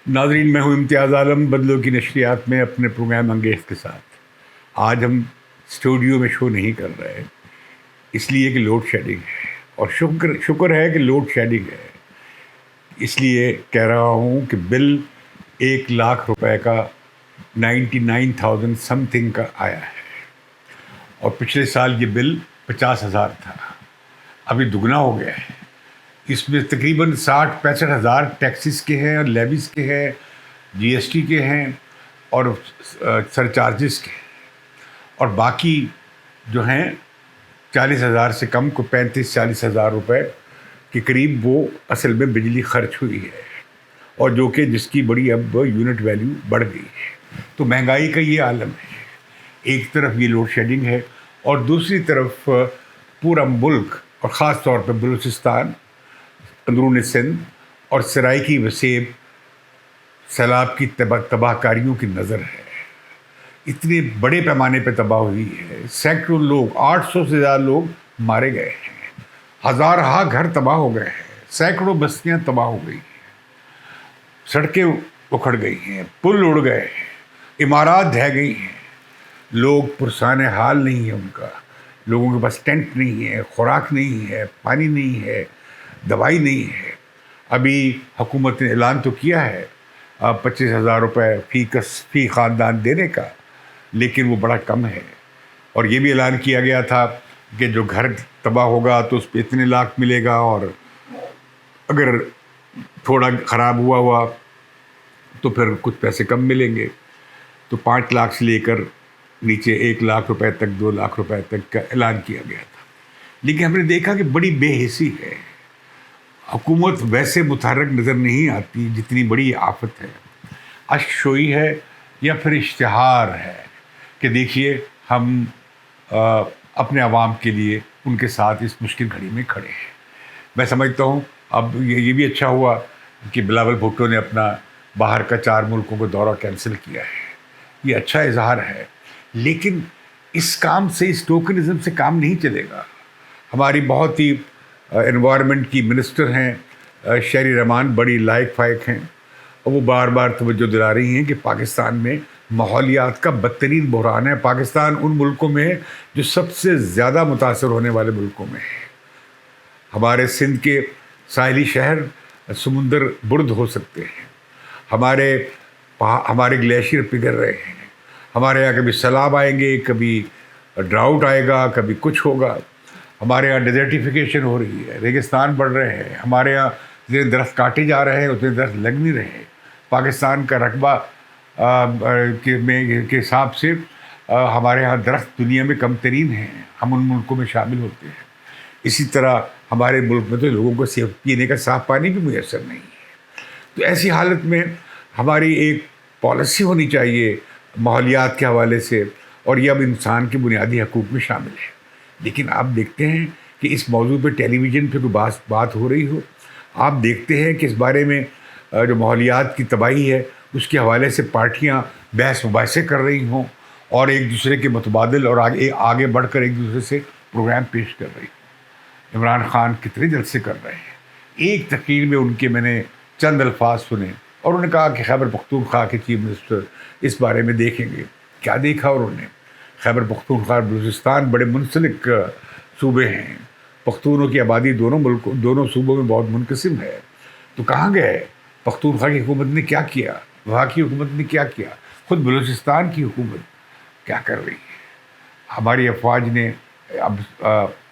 ناظرین، میں ہوں امتیاز عالم بدلوں کی نشریات میں اپنے پروگرام انگیز کے ساتھ. آج ہم اسٹوڈیو میں شو نہیں کر رہے اس لیے کہ لوڈ شیڈنگ ہے، اور شکر ہے کہ لوڈ شیڈنگ ہے. اس لیے کہہ رہا ہوں کہ بل 1,00,000 روپے کا 99,000 سم تھنگ کا آیا ہے، اور پچھلے سال یہ بل 50,000 تھا. ابھی دگنا ہو گیا ہے. اس میں تقریباً 60-65 ہزار ٹیکسز کے ہیں اور لیویز کے ہیں، جی ایس ٹی کے ہیں اور سر چارجز کے ہیں، اور باقی جو ہیں 40,000 سے کم کو 35-40 ہزار روپے کے قریب وہ اصل میں بجلی خرچ ہوئی ہے، اور جو کہ جس کی بڑی اب یونٹ ویلیو بڑھ گئی ہے. تو مہنگائی کا یہ عالم ہے. ایک طرف یہ لوڈ شیڈنگ ہے، اور دوسری طرف پورا ملک اور خاص طور پہ بلوچستان، اندرون سندھ اور سرائیکی وسیب سیلاب کی تباہ کاریوں کی نظر ہے. اتنے بڑے پیمانے پہ تباہ ہوئی ہے. سینکڑوں لوگ، 800 سے زیادہ لوگ مارے گئے ہیں، ہزارہا گھر تباہ ہو گئے ہیں، سینکڑوں بستیاں تباہ ہو گئی ہیں، سڑکیں اکھڑ گئی ہیں، پل اڑ گئے ہیں، عمارات ڈھہ گئی ہیں. لوگ پرسان حال نہیں ہے ان کا. لوگوں کے پاس ٹینٹ نہیں ہے، خوراک نہیں ہے، پانی نہیں ہے، دوائی نہیں ہے. ابھی حکومت نے اعلان تو کیا ہے 25,000 روپے فی خاندان دینے کا، لیکن وہ بڑا کم ہے. اور یہ بھی اعلان کیا گیا تھا کہ جو گھر تباہ ہوگا تو اس پہ اتنے لاکھ ملے گا، اور اگر تھوڑا خراب ہوا تو پھر کچھ پیسے کم ملیں گے. تو 5 لاکھ سے لے کر نیچے 1,00,000 روپے تک، 2,00,000 روپے تک کا اعلان کیا گیا تھا. لیکن ہم نے دیکھا کہ بڑی بے حسی ہے. حکومت ویسے متحرک نظر نہیں آتی جتنی بڑی آفت ہے. اشک شوئی ہے یا پھر اشتہار ہے کہ دیکھیے ہم اپنے عوام کے لیے ان کے ساتھ اس مشکل گھڑی میں کھڑے ہیں. میں سمجھتا ہوں اب یہ بھی اچھا ہوا کہ بلاول بھٹو نے اپنا باہر کا 4 ملکوں کو دورہ کینسل کیا ہے. یہ اچھا اظہار ہے، لیکن اس کام سے، اس ٹوکنزم سے کام نہیں چلے گا. ہماری بہت ہی انوائرمنٹ کی منسٹر ہیں شہری رحمان، بڑی لائق فائق ہیں، اور وہ بار بار توجہ دلا رہی ہیں کہ پاکستان میں ماحولیات کا بدترین بحران ہے. پاکستان ان ملکوں میں ہے جو سب سے زیادہ متاثر ہونے والے ملکوں میں ہے. ہمارے سندھ کے ساحلی شہر سمندر برد ہو سکتے ہیں، ہمارے گلیشیئر پگھل رہے ہیں، ہمارے یہاں کبھی سیلاب آئیں گے، کبھی ڈراؤٹ آئے گا، کبھی کچھ ہوگا. ہمارے یہاں ڈیزرٹیفیکیشن ہو رہی ہے، ریگستان بڑھ رہے ہیں، ہمارے یہاں جتنے درخت کاٹے جا رہے ہیں اتنے درخت لگ نہیں رہے. پاکستان کا رقبہ کے حساب سے ہمارے ہاں درخت دنیا میں کم ترین ہیں، ہم ان ملکوں میں شامل ہوتے ہیں. اسی طرح ہمارے ملک میں تو لوگوں کو پینے کا صاف پانی بھی میسر نہیں ہے. تو ایسی حالت میں ہماری ایک پالیسی ہونی چاہیے ماحولیات کے حوالے سے، اور یہ اب انسان کے بنیادی حقوق میں شامل ہے. لیکن آپ دیکھتے ہیں کہ اس موضوع پہ ٹیلی ویژن پہ کوئی بات ہو رہی ہو، آپ دیکھتے ہیں کہ اس بارے میں جو ماحولیات کی تباہی ہے اس کے حوالے سے پارٹیاں بحث مباحثے کر رہی ہوں، اور ایک دوسرے کے متبادل اور آگے بڑھ کر ایک دوسرے سے پروگرام پیش کر رہی ہوں. عمران خان کتنے جلسے کر رہے ہیں. ایک تقریر میں ان کے میں نے چند الفاظ سنے، اور انہوں نے کہا کہ خیبر پختونخوا کے چیف منسٹر اس بارے میں دیکھیں گے. کیا دیکھا انہوں نے؟ خیبر پختونخوا بلوچستان بڑے منسلک صوبے ہیں، پختونوں کی آبادی دونوں صوبوں میں بہت منقسم ہے. تو کہاں گئے؟ پختونخوا کی حکومت نے کیا کیا؟ وہاں کی حکومت نے کیا کیا؟ خود بلوچستان کی حکومت کیا کر رہی ہے؟ ہماری افواج نے اب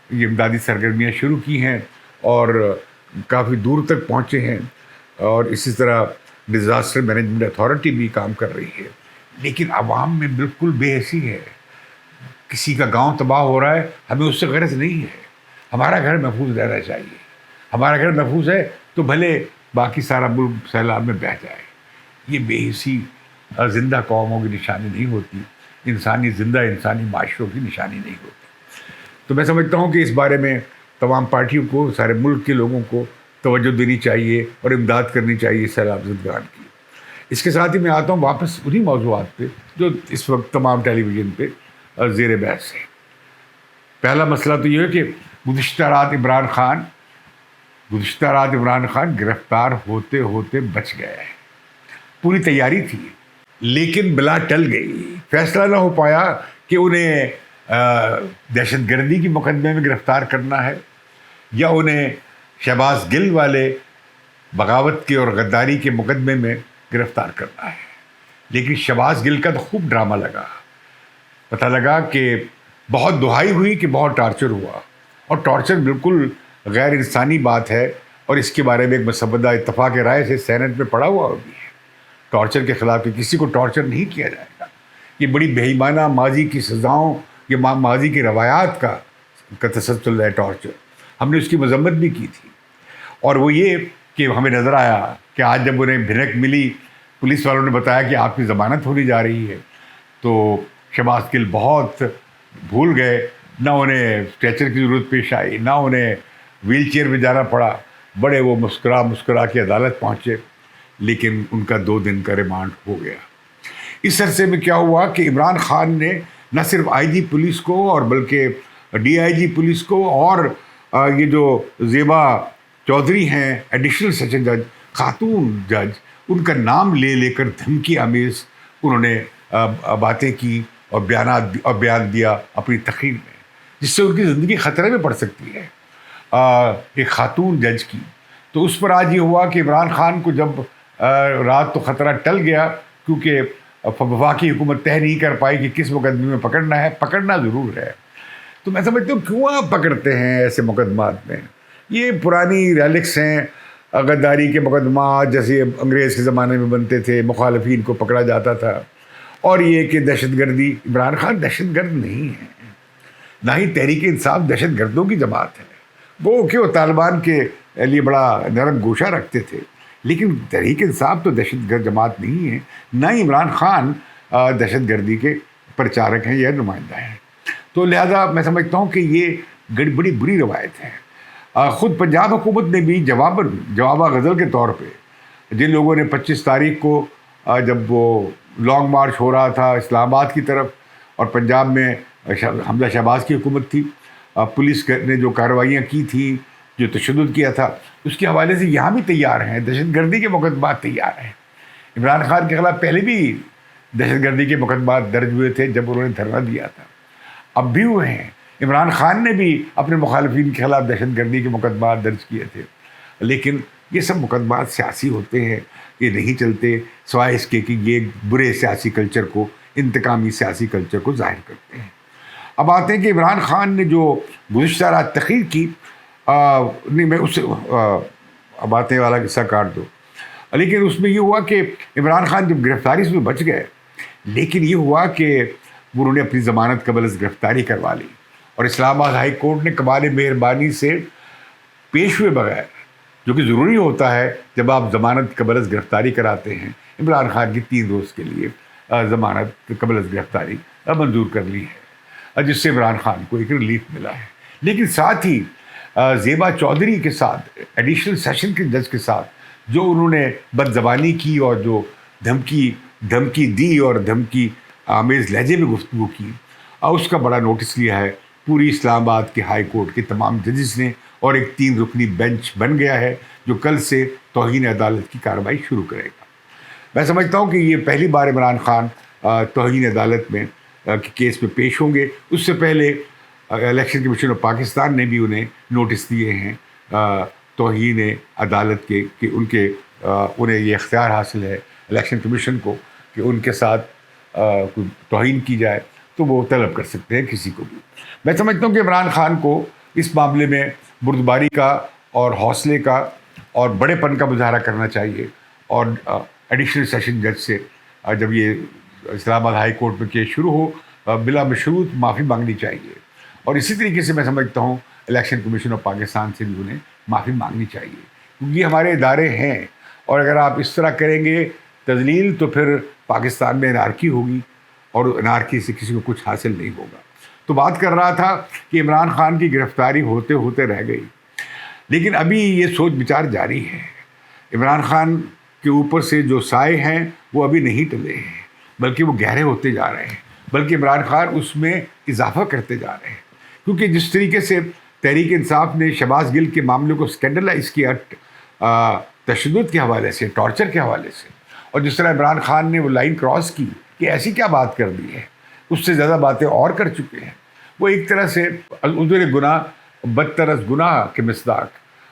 یہ امدادی سرگرمیاں شروع کی ہیں اور کافی دور تک پہنچے ہیں، اور اسی طرح ڈیزاسٹر مینجمنٹ اتھارٹی بھی کام کر رہی ہے. لیکن عوام میں بالکل بے حسی ہے. کسی کا گاؤں تباہ ہو رہا ہے، ہمیں اس سے غرض نہیں ہے. ہمارا گھر محفوظ رہنا چاہیے. ہمارا گھر محفوظ ہے تو بھلے باقی سارا ملک سیلاب میں بہہ جائے. یہ بے حسی زندہ قوموں کی نشانی نہیں ہوتی، انسانی معاشروں کی نشانی نہیں ہوتی. تو میں سمجھتا ہوں کہ اس بارے میں تمام پارٹیوں کو، سارے ملک کے لوگوں کو توجہ دینی چاہیے اور امداد کرنی چاہیے سیلاب زدگان کی. اس کے ساتھ ہی میں آتا ہوں واپس انہی موضوعات پہ جو اس وقت تمام ٹیلی ویژن پہ زیر بحث ہے. پہلا مسئلہ تو یہ ہے کہ گزشتہ رات عمران خان گرفتار ہوتے ہوتے بچ گئے ہیں. پوری تیاری تھی، لیکن بلا ٹل گئی. فیصلہ نہ ہو پایا کہ انہیں دہشت گردی کی مقدمے میں گرفتار کرنا ہے یا انہیں شہباز گل والے بغاوت کے اور غداری کے مقدمے میں گرفتار کرنا ہے. لیکن شہباز گل کا تو خوب ڈرامہ لگا. پتہ لگا کہ بہت دہائی ہوئی کہ بہت ٹارچر ہوا، اور ٹارچر بالکل غیر انسانی بات ہے، اور اس کے بارے میں ایک مسودہ اتفاق رائے سے سینٹ میں پڑا ہوا بھی ہے. ٹارچر کے خلاف کہ کسی کو ٹارچر نہیں کیا جائے گا. یہ بڑی بے ایمانہ ماضی کی سزاؤں، یہ ماضی کی روایات کا تسلسل ہے ٹارچر. ہم نے اس کی مذمت بھی کی تھی. اور وہ یہ کہ ہمیں نظر آیا کہ آج جب انہیں بھنک ملی، پولیس والوں نے بتایا کہ آپ کی ضمانت ہونے جا رہی ہے، تو شہباز گل بہت بھول گئے. نہ انہیں اسٹریچر کی ضرورت پیش آئی، نہ انہیں ویل چیئر میں جانا پڑا. بڑے وہ مسکرا کے عدالت پہنچے، لیکن ان کا 2 دن کا ریمانڈ ہو گیا. اس عرصے میں کیا ہوا کہ عمران خان نے نہ صرف آئی جی پولیس کو اور بلکہ ڈی آئی جی پولیس کو اور یہ جو زیبا چودھری ہیں ایڈیشنل سیشن جج، خاتون جج، ان کا نام لے کر دھمکی آمیز انہوں نے باتیں کی اور بیان دیا اپنی تقریر میں، جس سے ان کی زندگی خطرے میں پڑ سکتی ہے ایک خاتون جج کی. تو اس پر آج یہ ہوا کہ عمران خان کو جب رات تو خطرہ ٹل گیا، کیونکہ وفاقی حکومت طے نہیں کر پائی کہ کس مقدمے میں پکڑنا ہے. پکڑنا ضرور ہے. تو میں سمجھتا ہوں کیوں آپ پکڑتے ہیں ایسے مقدمات میں؟ یہ پرانی ریلکس ہیں، غداری کے مقدمات جیسے انگریز کے زمانے میں بنتے تھے، مخالفین کو پکڑا جاتا تھا. اور یہ کہ دہشت گردی، عمران خان دہشت گرد نہیں ہے، نہ ہی تحریک انصاف دہشت گردوں کی جماعت ہے. وہ کہ وہ طالبان کے لیے بڑا نرم گوشہ رکھتے تھے، لیکن تحریک انصاف تو دہشت گرد جماعت نہیں ہے، نہ ہی عمران خان دہشت گردی کے پرچارک ہیں یا نمائندہ ہیں. تو لہذا میں سمجھتا ہوں کہ یہ بڑی بری روایت ہے. خود پنجاب حکومت نے بھی جوابہ غزل کے طور پہ جن لوگوں نے 25 تاریخ کو جب وہ لانگ مارچ ہو رہا تھا اسلام آباد کی طرف، اور پنجاب میں حمزہ شہباز کی حکومت تھی، پولیس نے جو کارروائیاں کی تھیں، جو تشدد کیا تھا، اس کے حوالے سے یہاں بھی تیار ہیں، دہشت گردی کے مقدمات تیار ہیں. عمران خان کے خلاف پہلے بھی دہشت گردی کے مقدمات درج ہوئے تھے جب انہوں نے دھرنا دیا تھا، اب بھی ہوئے ہیں. عمران خان نے بھی اپنے مخالفین کے خلاف دہشت گردی کے مقدمات درج کیے تھے. لیکن یہ سب مقدمات سیاسی ہوتے ہیں، یہ نہیں چلتے سوائے اس کے کہ یہ برے سیاسی کلچر کو، انتقامی سیاسی کلچر کو ظاہر کرتے ہیں. اب آتے ہیں کہ عمران خان نے جو گزشتہ رات تقریر کی، نہیں میں اس سے اب آتے والا قصہ کاٹ دو، لیکن اس میں یہ ہوا کہ عمران خان جب گرفتاری سے بچ گئے، لیکن یہ ہوا کہ انہوں نے اپنی ضمانت قبل از گرفتاری کروا لی، اور اسلام آباد ہائی کورٹ نے کمال مہربانی سے پیش ہوئے بغیر، جو کہ ضروری ہوتا ہے جب آپ ضمانت قبل از گرفتاری کراتے ہیں، عمران خان کی 3 روز کے لیے ضمانت قبل از گرفتاری منظور کر لی ہے، جس سے عمران خان کو ایک ریلیف ملا ہے. لیکن ساتھ ہی زیبا چودھری کے ساتھ، ایڈیشنل سیشن کے جج کے ساتھ جو انہوں نے بد زبانی کی اور جو دھمکی دی اور دھمکی آمیز لہجے میں گفتگو کی، اس کا بڑا نوٹس لیا ہے پوری اسلام آباد کے ہائی کورٹ کے تمام ججز نے، اور ایک 3 رکنی بینچ بن گیا ہے جو کل سے توہین عدالت کی کارروائی شروع کرے گا. میں سمجھتا ہوں کہ یہ پہلی بار عمران خان توہین عدالت میں کیس میں پیش ہوں گے. اس سے پہلے الیکشن کمیشن آف پاکستان نے بھی انہیں نوٹس دیے ہیں توہین عدالت کے، کہ انہیں یہ اختیار حاصل ہے الیکشن کمیشن کو کہ ان کے ساتھ کوئی توہین کی جائے تو وہ طلب کر سکتے ہیں کسی کو بھی. میں سمجھتا ہوں کہ عمران خان کو اس معاملے میں بردباری کا اور حوصلے کا اور بڑے پن کا مظاہرہ کرنا چاہیے، اور ایڈیشنل سیشن جج سے جب یہ اسلام آباد ہائی کورٹ میں کیس شروع ہو بلا مشروط معافی مانگنی چاہیے. اور اسی طریقے سے میں سمجھتا ہوں الیکشن کمیشن آف پاکستان سے بھی انہیں معافی مانگنی چاہیے، کیونکہ یہ ہمارے ادارے ہیں، اور اگر آپ اس طرح کریں گے تذلیل تو پھر پاکستان میں انارکی ہوگی، اور انارکی سے کسی کو کچھ حاصل نہیں ہوگا. تو بات کر رہا تھا کہ عمران خان کی گرفتاری ہوتے ہوتے رہ گئی، لیکن ابھی یہ سوچ بچار جاری ہے. عمران خان کے اوپر سے جو سائے ہیں وہ ابھی نہیں ٹلے ہیں، بلکہ وہ گہرے ہوتے جا رہے ہیں، بلکہ عمران خان اس میں اضافہ کرتے جا رہے ہیں. کیونکہ جس طریقے سے تحریک انصاف نے شہباز گل کے معاملے کو اسکینڈلائز کیا تشدد کے حوالے سے، ٹارچر کے حوالے سے، اور جس طرح عمران خان نے وہ لائن کراس کی کہ ایسی کیا بات کر دی ہے، اس سے زیادہ باتیں اور کر چکے ہیں. وہ ایک طرح سے عذر گناہ بدتر از گناہ کے مصداق،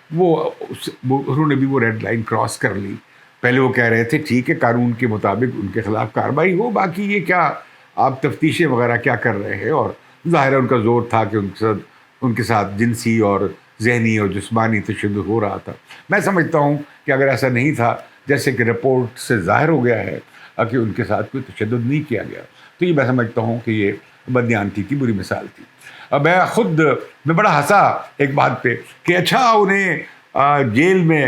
وہ انہوں نے بھی وہ ریڈ لائن کراس کر لی. پہلے وہ کہہ رہے تھے ٹھیک ہے قانون کے مطابق ان کے خلاف کارروائی ہو، باقی یہ کیا آپ تفتیشیں وغیرہ کیا کر رہے ہیں. اور ظاہر ہے ان کا زور تھا کہ ان کے ساتھ جنسی اور ذہنی اور جسمانی تشدد ہو رہا تھا. میں سمجھتا ہوں کہ اگر ایسا نہیں تھا، جیسے کہ رپورٹ سے ظاہر ہو گیا ہے کہ ان کے ساتھ کوئی تشدد نہیں کیا گیا، تو یہ میں سمجھتا ہوں کہ یہ بددیانتی کی بری مثال تھی. میں بڑا ہنسا ایک بات پہ کہ اچھا انہیں جیل میں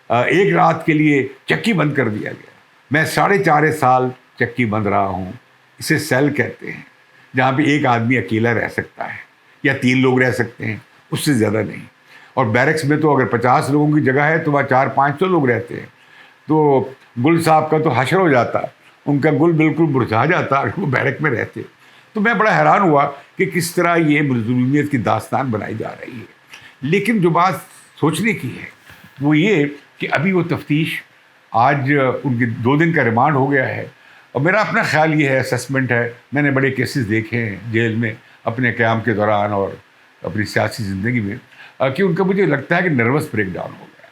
ایک رات کے لیے چکی بند کر دیا گیا. میں 4.5 سال چکی بند رہا ہوں. اسے سیل کہتے ہیں، جہاں پہ ایک آدمی اکیلا رہ سکتا ہے یا 3 لوگ رہ سکتے ہیں، اس سے زیادہ نہیں. اور بیرکس میں تو اگر 50 لوگوں کی جگہ ہے تو وہاں 400-500 لوگ رہتے ہیں. تو گل صاحب کا تو حشر ہو جاتا، ان کا گل بالکل مرجھا جاتا اگر وہ بیرک میں رہتے. تو میں بڑا حیران ہوا کہ کس طرح یہ مظلومیت کی داستان بنائی جا رہی ہے. لیکن جو بات سوچنے کی ہے وہ یہ کہ ابھی وہ تفتیش، آج ان کی 2 دن کا ریمانڈ ہو گیا ہے. اور میرا اپنا خیال یہ ہے، اسسمنٹ ہے، میں نے بڑے کیسز دیکھے ہیں جیل میں اپنے قیام کے دوران اور اپنی سیاسی زندگی میں، کہ ان کا مجھے لگتا ہے کہ نروس بریک ڈاؤن ہو گیا.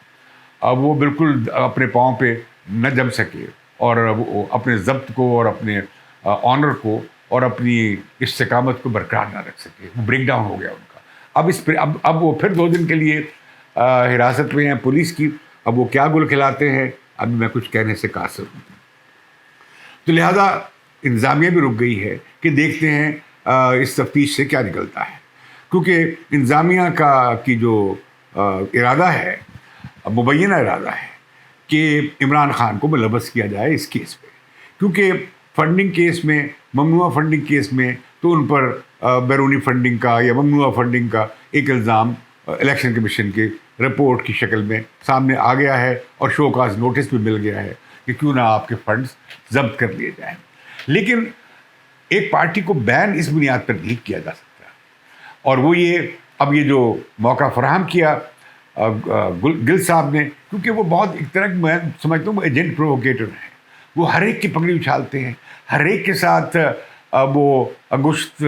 اب وہ بالکل اپنے پاؤں پہ نہ جم سکے اور وہ اپنے ضبط کو اور اپنے آنر کو اور اپنی استقامت کو برقرار نہ رکھ سکے. وہ بریک ڈاؤن ہو گیا ان کا. اب وہ پھر 2 دن کے لیے حراست میں ہیں پولیس کی. اب وہ کیا گل کھلاتے ہیں ابھی میں کچھ کہنے سے قاصر ہوں. تو لہذا انتظامیہ بھی رک گئی ہے کہ دیکھتے ہیں اس تفتیش سے کیا نکلتا ہے. کیونکہ انتظامیہ کی جو ارادہ ہے، مبینہ ارادہ ہے کہ عمران خان کو ملوث کیا جائے اس کیس پہ. کیونکہ فنڈنگ کیس میں، ممنوعہ فنڈنگ کیس میں تو ان پر بیرونی فنڈنگ کا یا ممنوعہ فنڈنگ کا ایک الزام الیکشن کمیشن کے رپورٹ کی شکل میں سامنے آ گیا ہے اور شو کاز نوٹس بھی مل گیا ہے کہ کیوں نہ آپ کے فنڈز ضبط کر لیے جائیں. لیکن ایک پارٹی کو بین اس بنیاد پر نہیں کیا جا سکتا، اور وہ اب یہ جو موقع فراہم کیا گل صاحب نے، کیونکہ وہ بہت ایک طرح میں سمجھتا ہوں ایجنٹ پرووکیٹر ہیں. وہ ہر ایک کی پگڑی اچھالتے ہیں، ہر ایک کے ساتھ وہ انگشت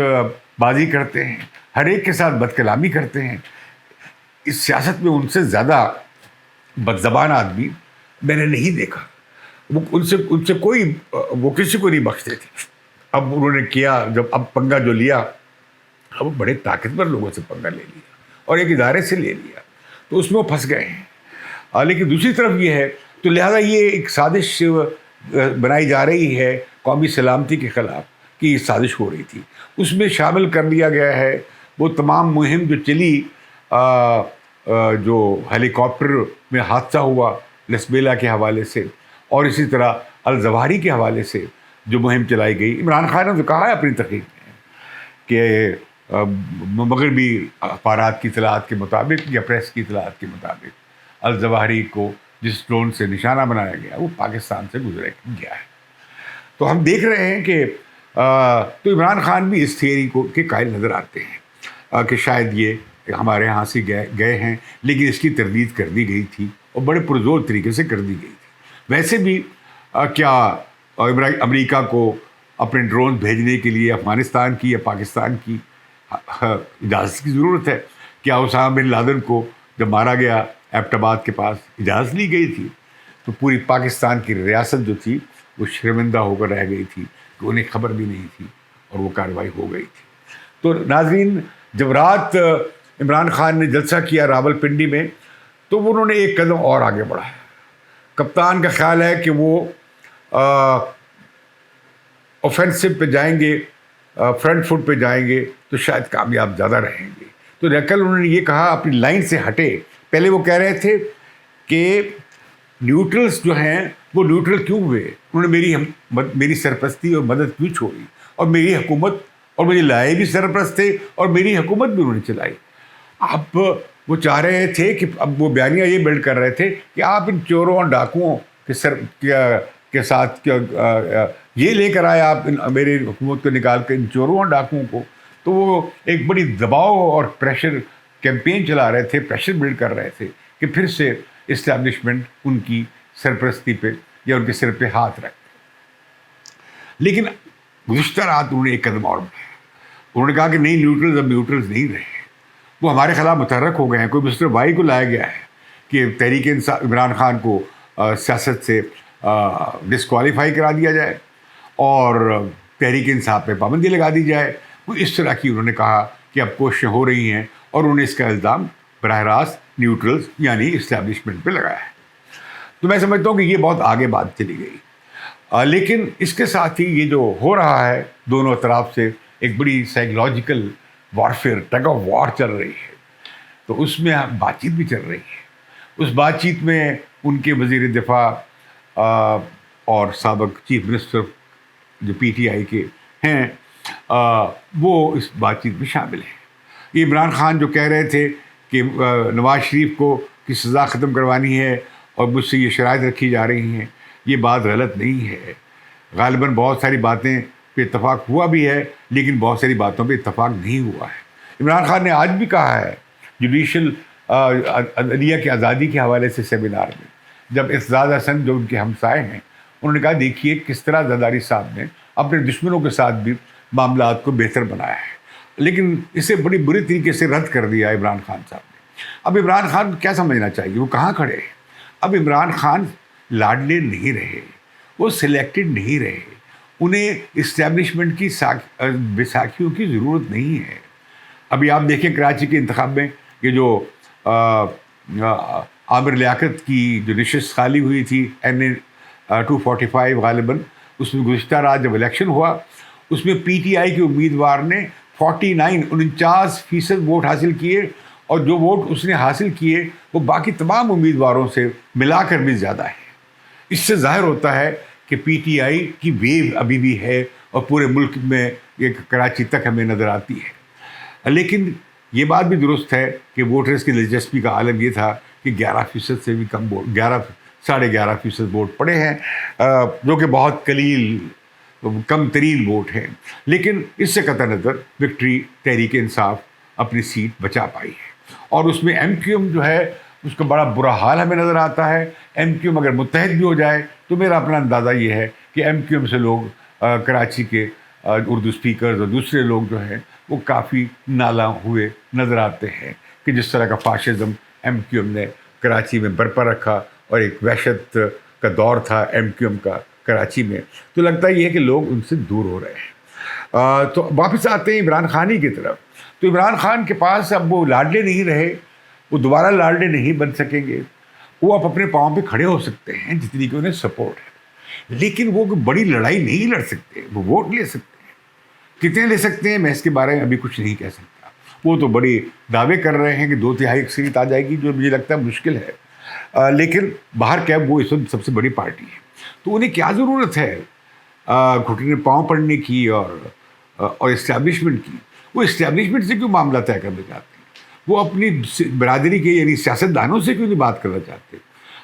بازی کرتے ہیں، ہر ایک کے ساتھ بد کلامی کرتے ہیں. اس سیاست میں ان سے زیادہ بدزبان آدمی میں نے نہیں دیکھا. وہ ان سے کوئی، وہ کسی کو نہیں بخشتے تھے. اب انہوں نے کیا، جب اب پنگا جو لیا، اب وہ بڑے طاقتور لوگوں سے پنگا لے لیا اور ایک ادارے سے لے لیا، تو اس میں وہ پھنس گئے ہیں. لیکن دوسری طرف یہ ہے، تو لہذا یہ ایک سازش بنائی جا رہی ہے قومی سلامتی کے خلاف کہ یہ سازش ہو رہی تھی. اس میں شامل کر لیا گیا ہے وہ تمام مہم جو چلی، جو ہیلی کاپٹر میں حادثہ ہوا لسبیلا کے حوالے سے، اور اسی طرح الزواہری کے حوالے سے جو مہم چلائی گئی. عمران خان نے تو کہا ہے اپنی تقریر میں کہ مغربی اخبارات کی اطلاعات کے مطابق یا پریس کی اطلاعات کے مطابق الزواہری کو جس ڈرون سے نشانہ بنایا گیا وہ پاکستان سے گزرے گیا ہے. تو ہم دیکھ رہے ہیں کہ تو عمران خان بھی اس تھیوری کے قائل نظر آتے ہیں کہ شاید یہ ہمارے یہاں سے گئے ہیں، لیکن اس کی تردید کر دی گئی تھی اور بڑے پرزور طریقے سے کر دی گئی تھی. ویسے بھی کیا امریکہ کو اپنے ڈرون بھیجنے کے لیے افغانستان کی یا پاکستان کی اجازت کی ضرورت ہے؟ کیا اسامہ بن لادن کو جب مارا گیا ایبٹ آباد کے پاس اجازت لی گئی تھی؟ تو پوری پاکستان کی ریاست جو تھی وہ شرمندہ ہو کر رہ گئی تھی کہ انہیں خبر بھی نہیں تھی اور وہ کارروائی ہو گئی تھی. تو ناظرین، جب رات عمران خان نے جلسہ کیا راول پنڈی میں، تو انہوں نے ایک قدم اور آگے بڑھا. کپتان کا خیال ہے کہ وہ اوفینسو پہ جائیں گے، فرنٹ فٹ پہ جائیں گے تو شاید کامیاب زیادہ رہیں گے. تو کل انہوں نے یہ کہا اپنی لائن سے ہٹے. پہلے وہ کہہ رہے تھے کہ نیوٹرلز جو ہیں وہ نیوٹرل کیوں ہوئے، انہوں نے میری سرپرستی اور مدد کیوں چھوڑی، اور میری حکومت، اور مجھے لائے بھی سرپرست تھے اور میری حکومت بھی انہوں نے چلائی. اب وہ چاہ رہے تھے کہ اب وہ بیانیہ یہ بلڈ کر رہے تھے کہ آپ ان چوروں اور ڈاکوؤں کے ساتھ یہ لے کر آئے آپ میری حکومت کو نکال کے ان چوروں اور ڈاکوؤں کو. تو وہ ایک بڑی دباؤ اور پریشر کیمپین چلا رہے تھے، پریشر بلڈ کر رہے تھے کہ پھر سے اسٹیبلشمنٹ ان کی سرپرستی پہ یا ان کے سر پہ ہاتھ رکھ دیں. لیکن گزشتہ رات انہوں نے ایک قدم اور بڑھایا. انہوں نے کہا کہ نہیں، نیوٹرلز اب نیوٹرلز نہیں رہے، وہ ہمارے خلاف متحرک ہو گئے ہیں. کوئی مسٹر وائی کو لایا گیا ہے کہ تحریک انصاف عمران خان کو سیاست سے ڈسکوالیفائی کرا دیا جائے اور تحریک انصاف پہ پابندی لگا دی جائے. وہ اس طرح کی انہوں نے کہا کہ اب کوششیں ہو رہی ہیں، اور انہوں نے اس کا الزام براہ راست نیوٹرلز یعنی اسٹیبلشمنٹ پہ لگایا ہے. تو میں سمجھتا ہوں کہ یہ بہت آگے بات چلی گئی. لیکن اس کے ساتھ ہی یہ جو ہو رہا ہے دونوں اطراف سے ایک بڑی psychological warfare, tug of war چل رہی ہے. تو اس میں بات چیت بھی چل رہی ہے. اس بات چیت میں ان کے وزیر دفاع اور سابق چیف منسٹر جو پی ٹی آئی کے ہیں وہ اس بات چیت میں شامل ہیں. یہ عمران خان جو کہہ رہے تھے کہ نواز شریف کو کی سزا ختم کروانی ہے اور مجھ سے یہ شرائط رکھی جا رہی ہیں، یہ بات غلط نہیں ہے. غالباً بہت ساری باتیں پہ اتفاق ہوا بھی ہے، لیکن بہت ساری باتوں پہ اتفاق نہیں ہوا ہے. عمران خان نے آج بھی کہا ہے جوڈیشل عدلیہ کی آزادی کے حوالے سے سیمینار میں، جب اعتزاز احسن جو ان کے ہمسائے ہیں انہوں نے کہا دیکھیے کس طرح زرداری صاحب نے اپنے دشمنوں کے ساتھ بھی معاملات کو بہتر بنایا ہے، لیکن اسے بڑی بری طریقے سے رد کر دیا عمران خان صاحب نے. اب عمران خان کو کیا سمجھنا چاہیے، وہ کہاں کھڑے ہیں؟ اب عمران خان لاڈلے نہیں رہے، وہ سلیکٹڈ نہیں رہے، انہیں اسٹیبلشمنٹ کی بیساکھیوں کی ضرورت نہیں ہے. ابھی آپ دیکھیں کراچی کے انتخاب میں یہ جو عامر لیاقت کی جو نشست خالی ہوئی تھی NA 245 غالباً، اس میں گزشتہ رات جب الیکشن ہوا اس میں پی ٹی آئی کے امیدوار نے 49% ووٹ حاصل کیے، اور جو ووٹ اس نے حاصل کیے وہ باقی تمام امیدواروں سے ملا کر بھی زیادہ ہے. اس سے ظاہر ہوتا ہے کہ پی ٹی آئی کی ویو ابھی بھی ہے اور پورے ملک میں یہ کراچی تک ہمیں نظر آتی ہے. لیکن یہ بات بھی درست ہے کہ ووٹرز کی دلچسپی کا عالم یہ تھا کہ 11% سے بھی کم ووٹ، 11.5% ووٹ پڑے ہیں، جو کہ بہت قلیل کم ترین ووٹ ہیں. لیکن اس سے قطع نظر وکٹری تحریک انصاف اپنی سیٹ بچا پائی ہے، اور اس میں ایم کیو ایم جو ہے اس کا بڑا برا حال ہمیں نظر آتا ہے. ایم کیو ایم اگر متحد بھی ہو جائے تو میرا اپنا اندازہ یہ ہے کہ ایم کیو ایم سے لوگ کراچی کے اردو اسپیکرز اور دوسرے لوگ جو ہیں وہ کافی نالاں ہوئے نظر آتے ہیں کہ جس طرح کا فاشزم ایم کیو ایم نے کراچی میں برپا رکھا اور ایک وحشت کا دور تھا ایم کیو ایم کا کراچی میں. تو لگتا یہ ہے کہ لوگ ان سے دور ہو رہے ہیں. تو واپس آتے ہیں عمران خانی کی طرف. تو عمران خان کے پاس اب وہ لاڈلے نہیں رہے، وہ دوبارہ لاڈلے نہیں بن سکیں گے. وہ اب اپنے پاؤں پہ کھڑے ہو سکتے ہیں جتنی کہ انہیں سپورٹ ہے، لیکن وہ بڑی لڑائی نہیں لڑ سکتے. وہ ووٹ لے سکتے ہیں، کتنے لے سکتے ہیں میں اس کے بارے میں ابھی کچھ نہیں کہہ سکتا. وہ تو بڑے دعوے کر رہے ہیں کہ 2/3 اکثریت آ جائے گی، جو مجھے لگتا ہے مشکل ہے. لیکن باہر کیا وہ اس وقت سب سے بڑی پارٹی ہے. تو انہیں کیا ضرورت ہے گھٹنے پاؤں پڑنے کی اور اسٹیبلشمنٹ کی؟ وہ اسٹیبلشمنٹ سے کیوں معاملہ طے کرنا چاہتے ہیں؟ وہ اپنی برادری کے یعنی سیاستدانوں سے کیوں نہیں بات کرنا چاہتے؟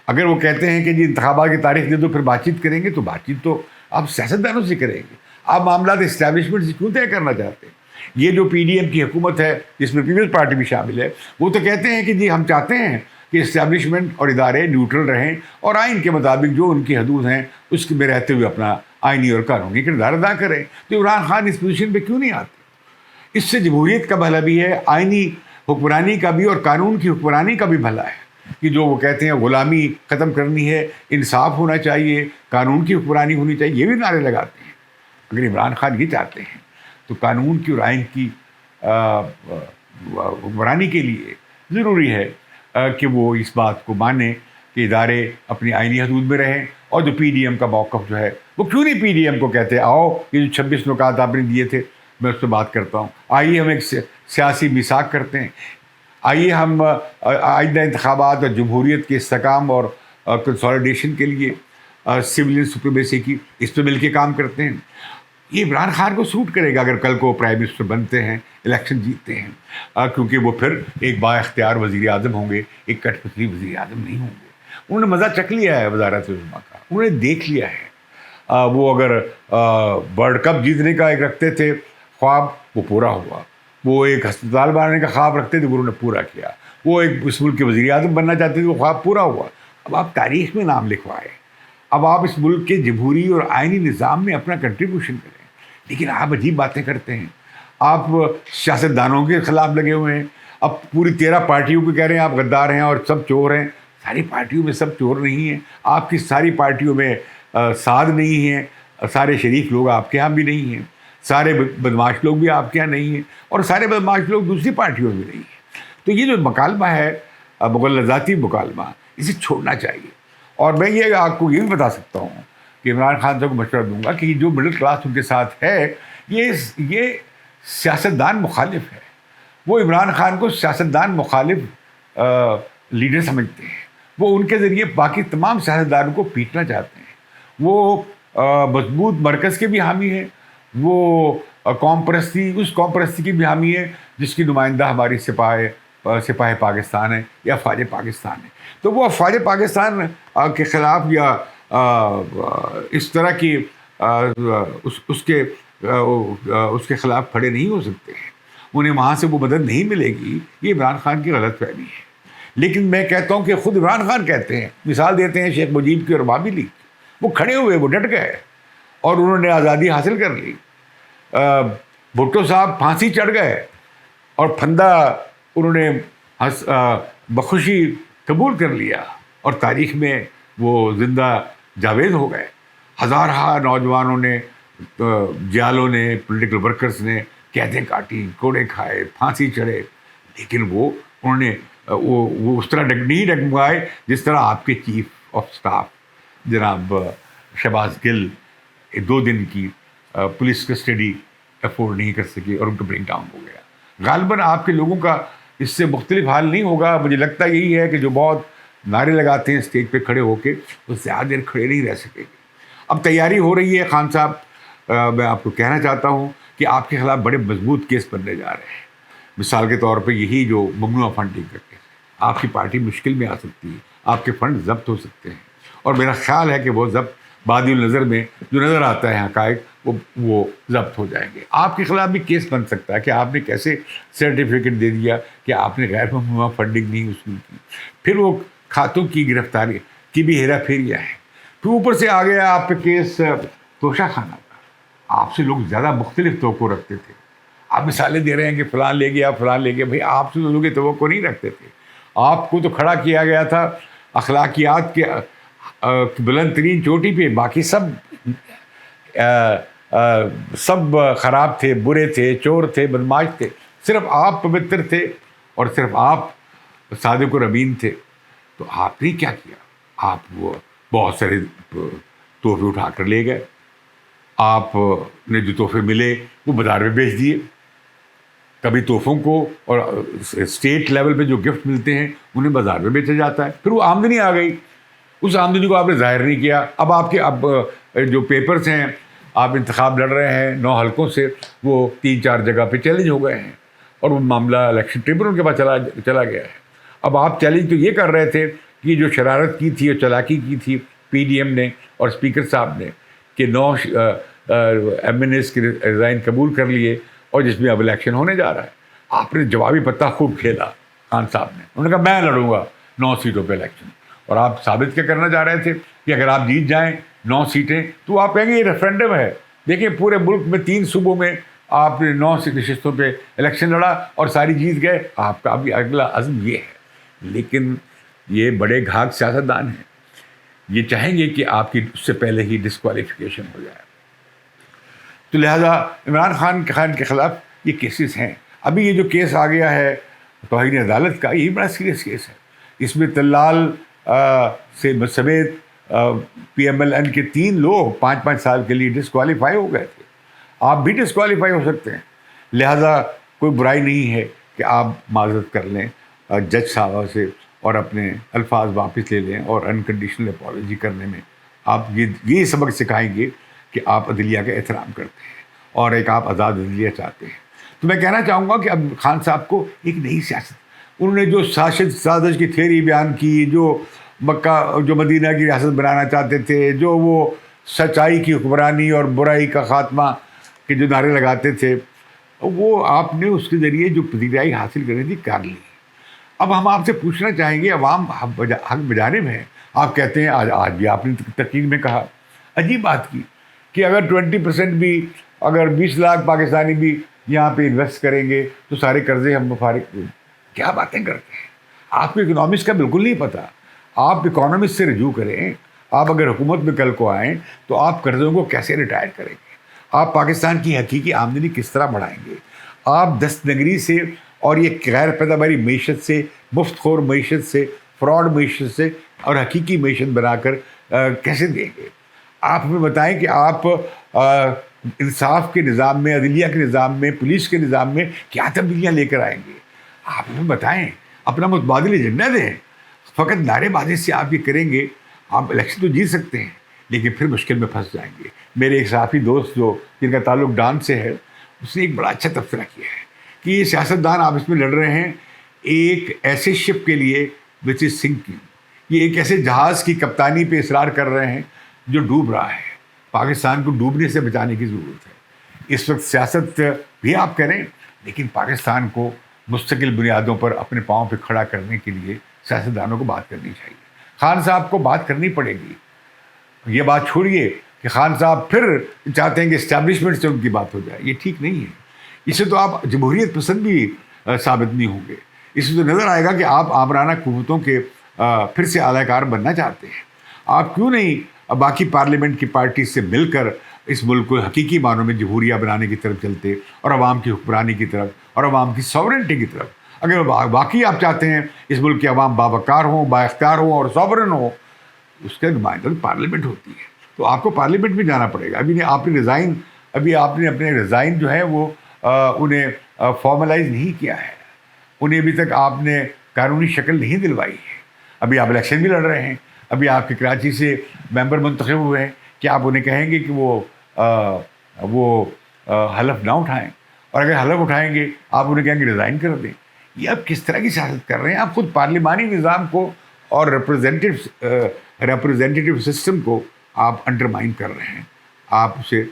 اگر وہ کہتے ہیں کہ جی انتخابات کی تاریخ دے دو پھر بات چیت کریں گے، تو بات چیت تو آپ سیاستدانوں سے کریں گے. آپ معاملات اسٹیبلشمنٹ سے کیوں طے کرنا چاہتے ہیں؟ یہ جو پی ڈی ایم کی حکومت ہے جس میں پیپلز پارٹی بھی شامل ہے، وہ تو کہتے ہیں کہ جی ہم چاہتے ہیں کہ اسٹیبلشمنٹ اور ادارے نیوٹرل رہیں اور آئین کے مطابق جو ان کی حدود ہیں اس میں رہتے ہوئے اپنا آئینی اور قانونی کردار ادا کریں. تو عمران خان اس پوزیشن پہ کیوں نہیں آتے؟ اس سے جمہوریت کا بھلا بھی ہے، آئینی حکمرانی کا بھی اور قانون کی حکمرانی کا بھی بھلا ہے کہ جو وہ کہتے ہیں غلامی ختم کرنی ہے، انصاف ہونا چاہیے، قانون کی حکمرانی ہونی چاہیے، یہ بھی نعرے لگاتے ہیں. اگر عمران خان یہ چاہتے ہیں تو قانون کی اور آئین کی حکمرانی کے لیے ضروری ہے کہ وہ اس بات کو مانیں کہ ادارے اپنی آئینی حدود میں رہیں. اور جو پی ڈی ایم کا موقف جو ہے وہ کیوں نہیں پی ڈی ایم کو کہتے آؤ یہ جو 26 نکات آپ نے دیے تھے میں اس پہ بات کرتا ہوں، آئیے ہم ایک سیاسی میثاق کرتے ہیں، آئیے ہم آئندہ انتخابات اور جمہوریت کے استحکام اور کنسالیڈیشن کے لیے سویلین سپریمیسی کی اس پہ مل کے کام کرتے ہیں. یہ عمران خان کو سوٹ کرے گا اگر کل کو پرائم منسٹر بنتے ہیں، الیکشن جیتتے ہیں، کیونکہ وہ پھر ایک با اختیار وزیر اعظم ہوں گے، ایک کٹ پتلی وزیر اعظم نہیں ہوں گے. انہوں نے مزہ چکھ لیا ہے وزارت عظمیٰ کا، انہوں نے دیکھ لیا ہے. وہ اگر ورلڈ کپ جیتنے کا ایک رکھتے تھے خواب، وہ پورا ہوا. وہ ایک ہسپتال بنانے کا خواب رکھتے تھے، انہوں نے پورا کیا. وہ ایک اس ملک کے وزیر اعظم بننا چاہتے تھے، وہ خواب پورا ہوا. اب آپ تاریخ میں نام لکھوائے اب آپ اس ملک کے جمہوری اور آئینی نظام میں اپنا کنٹریبیوشن کریں. لیکن آپ عجیب باتیں کرتے ہیں. آپ سیاستدانوں کے خلاف لگے ہوئے ہیں. اب پوری 13 پارٹیوں کو کہہ رہے ہیں آپ غدار ہیں اور سب چور ہیں. ساری پارٹیوں میں سب چور نہیں ہیں. آپ کی ساری پارٹیوں میں سعد نہیں ہیں. سارے شریف لوگ آپ کے یہاں بھی نہیں ہیں. سارے بدماش لوگ بھی آپ کے یہاں نہیں ہیں. اور سارے بدماش لوگ دوسری پارٹیوں میں نہیں ہیں. تو یہ جو مکالمہ ہے مغلظاتی مکالمہ, اسے چھوڑنا چاہیے. اور میں یہ آپ کو یہ بھی بتا سکتا ہوں کہ عمران خان صاحب کو مشورہ دوں گا کہ جو مڈل کلاس ان کے ساتھ ہے یہ سیاستدان مخالف ہے. وہ عمران خان کو سیاستدان مخالف لیڈر سمجھتے ہیں. وہ ان کے ذریعے باقی تمام سیاستدانوں کو پیٹنا چاہتے ہیں. وہ مضبوط مرکز کے بھی حامی ہیں. وہ قوم پرستی, اس قوم پرستی کی بھی حامی ہے جس کی نمائندہ ہماری سپاہ پاکستان ہے یا افواج پاکستان ہے. تو وہ افواج پاکستان کے خلاف یا اس طرح کی اس کے خلاف کھڑے نہیں ہو سکتے ہیں. انہیں وہاں سے وہ مدد نہیں ملے گی. یہ عمران خان کی غلط فہمی ہے. لیکن میں کہتا ہوں کہ خود عمران خان کہتے ہیں, مثال دیتے ہیں شیخ مجیب کی اور عوامی لیگ کی. وہ کھڑے ہوئے, وہ ڈٹ گئے اور انہوں نے آزادی حاصل کر لی. بھٹو صاحب پھانسی چڑھ گئے اور پھندا انہوں نے بخوشی قبول کر لیا اور تاریخ میں وہ زندہ جاوید ہو گئے. ہزارہ نوجوانوں نے, جیالوں نے, پولیٹیکل ورکرز نے قیدیں کاٹی, کوڑے کھائے, پھانسی چڑھے. لیکن انہوں نے وہ اس طرح نہیں ڈگمگائے جس طرح آپ کے چیف آف سٹاف جناب شہباز گل 2 دن کی پولیس کسٹڈی افورڈ نہیں کر سکے اور ان کا بریک ڈاؤن ہو گیا. غالباً آپ کے لوگوں کا اس سے مختلف حال نہیں ہوگا. مجھے لگتا یہی ہے کہ جو بہت نعرے لگاتے ہیں اسٹیج پہ کھڑے ہو کے, وہ زیادہ دیر کھڑے نہیں رہ سکیں گے. اب تیاری ہو رہی ہے خان صاحب. میں آپ کو کہنا چاہتا ہوں کہ آپ کے خلاف بڑے مضبوط کیس بننے جا رہے ہیں. مثال کے طور پہ یہی جو ممنوع فنڈنگ کا کیس ہے, آپ کی پارٹی مشکل میں آ سکتی ہے. آپ کے فنڈ ضبط ہو سکتے ہیں اور میرا خیال ہے کہ وہ ضبط بادی النظر میں جو نظر آتا ہے حقائق وہ ضبط ہو جائیں گے. آپ کے خلاف بھی کیس بن سکتا ہے کہ آپ نے کیسے سرٹیفکیٹ دے دیا کہ آپ نے غیر ممنوع فنڈنگ نہیں وصول کی. پھر وہ کھاتوں کی گرفتاری کی بھی ہیرا پھیریاں ہیں. پھر اوپر سے آ گیا آپ پہ کیس توشہ خانہ کا. آپ سے لوگ زیادہ مختلف توقع رکھتے تھے. آپ مثالیں دے رہے ہیں کہ فلاں لے گیا فلاں لے گیا. بھائی آپ سے لوگ توقع نہیں رکھتے تھے. آپ کو تو کھڑا کیا گیا تھا اخلاقیات کے بلند ترین چوٹی پہ. باقی سب خراب تھے, برے تھے, چور تھے, بدماش تھے. صرف آپ پوتر تھے اور صرف آپ صادق و امین تھے. تو آپ نے کیا کیا؟ آپ وہ بہت سارے تحفے اٹھا کر لے گئے. آپ نے جو تحفے ملے وہ بازار میں بیچ دیے. کبھی تحفوں کو اور اسٹیٹ لیول پہ جو گفٹ ملتے ہیں انہیں بازار میں بیچا جاتا ہے. پھر وہ آمدنی آ گئی, اس آمدنی کو آپ نے ظاہر نہیں کیا. اب آپ کے جو پیپرز ہیں, آپ انتخاب لڑ رہے ہیں 9 حلقوں سے, وہ 3-4 جگہ پہ چیلنج ہو گئے ہیں اور وہ معاملہ الیکشن ٹریبیونل کے پاس چلا گیا ہے. اب آپ چیلنج تو یہ کر رہے تھے کہ جو شرارت کی تھی اور چلاکی کی تھی پی ڈی ایم نے اور اسپیکر صاحب نے کہ 9 ایم این ایز کے ریزائن قبول کر لیے اور جس میں اب الیکشن ہونے جا رہا ہے. آپ نے جوابی پتہ خوب کھیلا خان صاحب نے. انہوں نے کہا میں لڑوں گا 9 سیٹوں پہ الیکشن. اور آپ ثابت کیا کرنا چاہ رہے تھے کہ اگر آپ جیت جائیں 9 سیٹیں تو آپ کہیں گے یہ ریفرینڈم ہے. دیکھیں پورے ملک میں 3 صوبوں میں آپ نے 9 نشستوں پہ الیکشن لڑا اور ساری جیت گئے. آپ کا ابھی اگلا عزم یہ ہے. لیکن یہ بڑے گھاگ سیاستدان ہیں, یہ چاہیں گے کہ آپ کی اس سے پہلے ہی ڈسکوالیفیکیشن ہو جائے. تو لہٰذا عمران خان کے خلاف یہ کیسز ہیں. ابھی یہ جو کیس آ گیا ہے توہین عدالت کا, یہ بڑا سیریس کیس ہے. اس میں طلال سے سمیت پی ایم ایل این کے 3 لوگ 5-5 سال کے لیے ڈسکوالیفائی ہو گئے تھے. آپ بھی ڈسکوالیفائی ہو سکتے ہیں. لہٰذا کوئی برائی نہیں ہے کہ آپ معذرت کر لیں جج صاحبہ سے اور اپنے الفاظ واپس لے لیں اور انکنڈیشنل اپالوجی کرنے میں آپ یہ سبق سکھائیں گے کہ آپ عدلیہ کا احترام کرتے ہیں اور ایک آپ آزاد عدلیہ چاہتے ہیں. تو میں کہنا چاہوں گا کہ اب خان صاحب کو ایک نئی سیاست, انہوں نے جو سازش کی تھیوری بیان کی, جو مدینہ کی ریاست بنانا چاہتے تھے, جو وہ سچائی کی حکمرانی اور برائی کا خاتمہ کے جو نعرے لگاتے تھے, وہ آپ نے اس کے ذریعے جو پذیرائی حاصل کرنی تھی کر لی. اب ہم آپ سے پوچھنا چاہیں گے, عوام حق بجانب ہے, آپ کہتے ہیں آج بھی آپ نے تقریر میں کہا عجیب بات کی کہ اگر 20% بھی، اگر 20 لاکھ پاکستانی بھی یہاں پہ انویسٹ کریں گے تو سارے قرضے ہم فارغ. کیا باتیں کرتے ہیں آپ کو اکنامکس کا بالکل نہیں پتہ. آپ اکانومسٹ سے رجوع کریں. آپ اگر حکومت میں کل کو آئیں تو آپ قرضوں کو کیسے ریٹائر کریں گے؟ آپ پاکستان کی حقیقی آمدنی کس طرح بڑھائیں گے؟ آپ دست نگری سے اور یہ غیر پیداواری معیشت سے، مفت خور معیشت سے، فراڈ معیشت سے اور حقیقی معیشت بنا کر کیسے دیں گے؟ آپ ہمیں بتائیں کہ آپ انصاف کے نظام میں، عدلیہ کے نظام میں، پولیس کے نظام میں کیا تبدیلیاں لے کر آئیں گے؟ آپ ہمیں بتائیں، اپنا متبادل ایجنڈا دیں. فقط نعرے بازی سے آپ یہ کریں گے، آپ الیکشن تو جیت سکتے ہیں لیکن پھر مشکل میں پھنس جائیں گے. میرے ایک صحافی دوست جن کا تعلق ڈان سے ہے، اس نے ایک بڑا اچھا تبصرہ کیا ہے کہ یہ سیاستدان آپ اس میں لڑ رہے ہیں ایک ایسے شپ کے لیے وچ از سنکنگ. یہ ایک ایسے جہاز کی کپتانی پہ اصرار کر رہے ہیں جو ڈوب رہا ہے. پاکستان کو ڈوبنے سے بچانے کی ضرورت ہے. اس وقت سیاست بھی آپ کریں لیکن پاکستان کو مستقل بنیادوں پر اپنے پاؤں پہ کھڑا کرنے کے لیے سیاستدانوں کو بات کرنی چاہیے. خان صاحب کو بات کرنی پڑے گی. یہ بات چھوڑیے کہ خان صاحب پھر چاہتے ہیں کہ اسٹیبلشمنٹ سے ان کی بات ہو جائے. یہ ٹھیک نہیں ہے. اس سے تو آپ جمہوریت پسند بھی ثابت نہیں ہوں گے. اس سے تو نظر آئے گا کہ آپ آمرانہ قوتوں کے پھر سے اعلی کار بننا چاہتے ہیں. آپ کیوں نہیں باقی پارلیمنٹ کی پارٹی سے مل کر اس ملک کو حقیقی معنوں میں جمہوریہ بنانے کی طرف چلتے اور عوام کی حکمرانی کی طرف اور عوام کی ساورنٹی کی طرف؟ اگر واقعی آپ چاہتے ہیں اس ملک کے عوام باوقار ہوں، با اختیار ہوں اور ساورن ہوں، اس کا نمائندہ پارلیمنٹ ہوتی ہے. تو آپ کو پارلیمنٹ میں جانا پڑے گا. ابھی آپ نے اپنے ریزائن جو ہے وہ انہیں فارملائز نہیں کیا ہے. انہیں ابھی تک آپ نے قانونی شکل نہیں دلوائی ہے. ابھی آپ الیکشن بھی لڑ رہے ہیں. ابھی آپ کے کراچی سے ممبر منتخب ہوئے ہیں. کیا آپ انہیں کہیں گے کہ وہ حلف نہ اٹھائیں؟ اور اگر حلف اٹھائیں گے آپ انہیں کہیں گے ریزائن کر دیں. یہ آپ کس طرح کی سیاست کر رہے ہیں؟ آپ خود پارلیمانی نظام کو اور ریپرزینٹیو سسٹم کو آپ انڈرمائن کر رہے ہیں. آپ اسے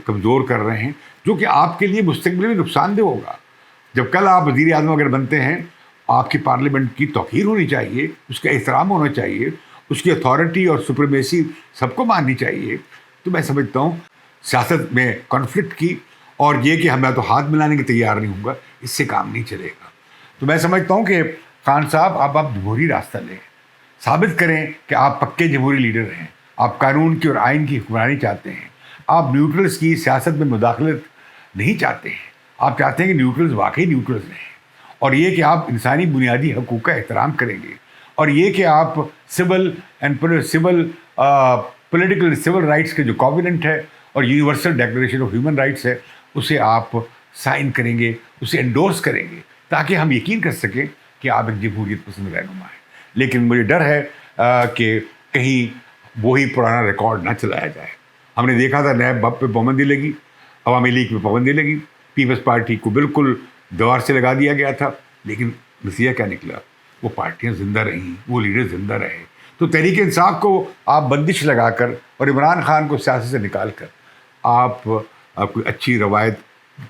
کمزور کر رہے ہیں جو کہ آپ کے لیے مستقبل میں نقصان دہ ہوگا. جب کل آپ وزیر اعظم اگر بنتے ہیں، آپ کی پارلیمنٹ کی توقیر ہونی چاہیے، اس کا احترام ہونا چاہیے، اس کی اتھارٹی اور سپریمیسی سب کو ماننی چاہیے. تو میں سمجھتا ہوں سیاست میں کانفلکٹ کی اور یہ کہ میں تو ہاتھ ملانے کے تیار نہیں ہوں گا، اس سے کام نہیں چلے گا. تو میں سمجھتا ہوں کہ خان صاحب آپ جمہوری راستہ لیں. ثابت کریں کہ آپ پکے جمہوری لیڈر ہیں. آپ قانون کی اور آئین کی حکمرانی چاہتے ہیں. آپ نیوٹرلز کی سیاست میں مداخلت نہیں چاہتے ہیں. آپ چاہتے ہیں کہ نیوٹرلز واقعی نیوٹرلز رہیں، اور یہ کہ آپ انسانی بنیادی حقوق کا احترام کریں گے، اور یہ کہ آپ سول رائٹس کے جو کووننٹ ہے اور universal declaration of human rights ہے اسے آپ سائن کریں گے، اسے انڈورس کریں گے، تاکہ ہم یقین کر سکیں کہ آپ ایک جمہوریت پسند رہنما ہیں. لیکن مجھے ڈر ہے کہ کہیں وہی پرانا ریکارڈ نہ چلایا جائے. ہم نے دیکھا تھا نیب پہ پابندی لگی، عوامی لیگ پہ پابندی لگی، پیپلز پارٹی کو بالکل دیوار سے لگا دیا گیا تھا، لیکن نتیجہ کیا نکلا؟ وہ پارٹیاں زندہ رہیں، وہ لیڈر زندہ رہے. تو تحریک انصاف کو آپ بندش لگا کر اور عمران خان کو سیاست سے نکال کر آپ کوئی اچھی روایت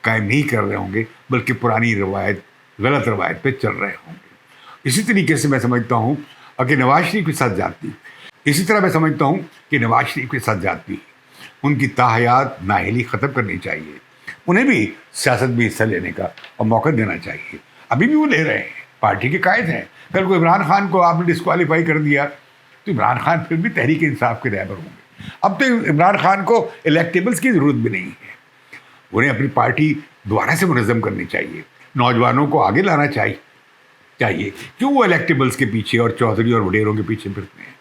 قائم نہیں کر رہے ہوں گے، بلکہ پرانی روایت، غلط روایت پہ چل رہے ہوں گے. اسی طریقے سے میں سمجھتا ہوں کہ نواز شریف کے ساتھ جاتی، اسی طرح میں سمجھتا ہوں کہ نواز شریف کے ساتھ جاتی ان کی تاحیات نااہلی ختم کرنی چاہیے. انہیں بھی سیاست میں حصہ لینے کا اور موقع دینا چاہیے. ابھی بھی وہ لے رہے ہیں، پارٹی کے قائد ہیں. کل کو عمران خان کو آپ نے ڈسکوالیفائی کر دیا تو عمران خان پھر بھی تحریک انصاف کے رہبر ہوں گے. اب تو عمران خان کو الیکٹیبلز کی ضرورت بھی نہیں ہے. انہیں اپنی پارٹی دوبارہ سے منظم کرنی چاہیے، نوجوانوں کو آگے لانا چاہیے. کیوں وہ الیکٹیبلز کے پیچھے اور چودھری اور وڈیروں کے پیچھے پھرتے ہیں؟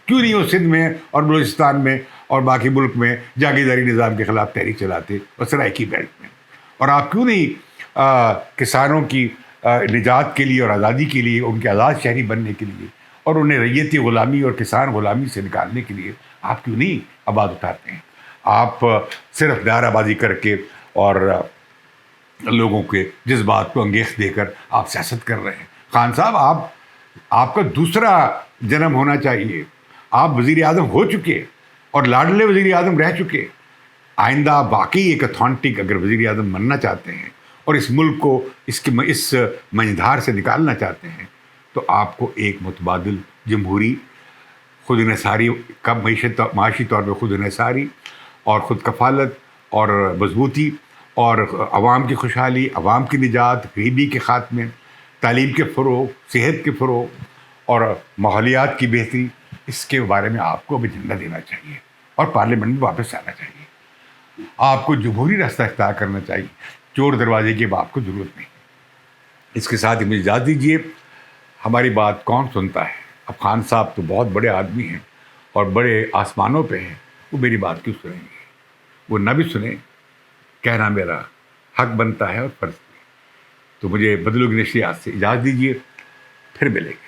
کیوں نہیں وہ سندھ میں اور بلوچستان میں اور باقی ملک میں جاگیرداری نظام کے خلاف تحریک چلاتے اور سرائیکی بیلٹ میں؟ اور آپ کیوں نہیں کسانوں کی نجات کے لیے اور آزادی کے لیے، ان کے آزاد شہری بننے کے لیے اور انہیں ریتی غلامی اور کسان غلامی سے نکالنے کے لیے آپ کیوں نہیں آواز اٹھاتے ہیں؟ آپ صرف نعرہ بازی کر کے اور لوگوں کے جذبات کو انگیخت دے کر آپ سیاست کر رہے ہیں. خان صاحب آپ کا دوسرا جنم ہونا چاہیے. آپ وزیر اعظم ہو چکے اور لاڈلے وزیر اعظم رہ چکے. آئندہ آپ واقعی ایک اتھینٹک اگر وزیر اعظم بننا چاہتے ہیں اور اس ملک کو اس منجھدار سے نکالنا چاہتے ہیں تو آپ کو ایک متبادل جمہوری خود انحصاری کا معاشی طور پہ خود انحصاری اور خود کفالت اور مضبوطی اور عوام کی خوشحالی، عوام کی نجات، غریبی کے خاتمے، تعلیم کے فروغ، صحت کے فروغ اور ماحولیات کی بہتری، اس کے بارے میں آپ کو اب ایجنڈا دینا چاہیے اور پارلیمنٹ میں واپس آنا چاہیے. آپ کو جمہوری راستہ اختیار کرنا چاہیے. چور دروازے کی اب آپ کو ضرورت نہیں. اس کے ساتھ ہی مجھے اجازت دیجیے. ہماری بات کون سنتا ہے؟ اب خان صاحب تو بہت بڑے آدمی ہیں اور بڑے آسمانوں پہ ہیں، وہ میری بات کیوں سنیں گے؟ وہ نہ بھی سنیں، کہنا میرا حق بنتا ہے اور فرض بھی. تو مجھے بدلو کی نشریات سے اجازت دیجیے، پھر ملیں گے.